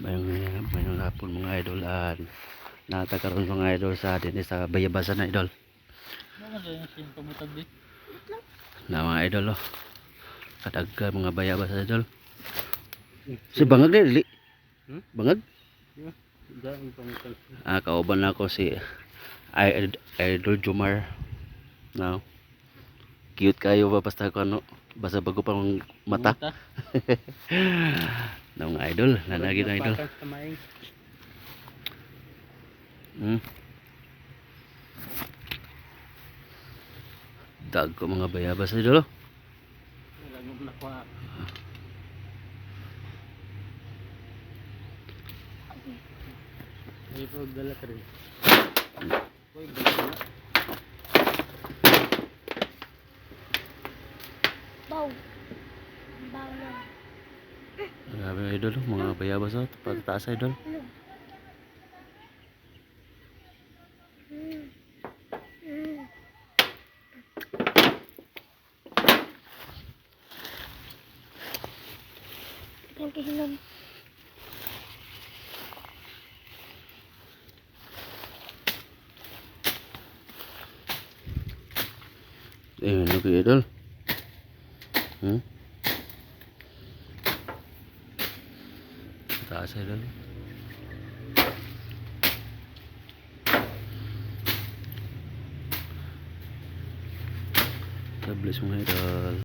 Mayong hapon mga idol, natagkaroon mga idol sa din sa Bayabasan na idol. Na mga idol kadagka mga Bayabasan idol. Si Bangag dili. Bangag? Kauban ako si Idol Jomar. Now, cute kayo ba basta ko ano, basta bago pang mata. Na mga idol, nanagi na idol. Dag ko mga bayabas idol. Ito dala ka rin. Baw. Baw na. Grabe idol, mga bayabas patataas idol. Ikan kehilangan. Ano kayo idol? Taas idol. God bless mga idol.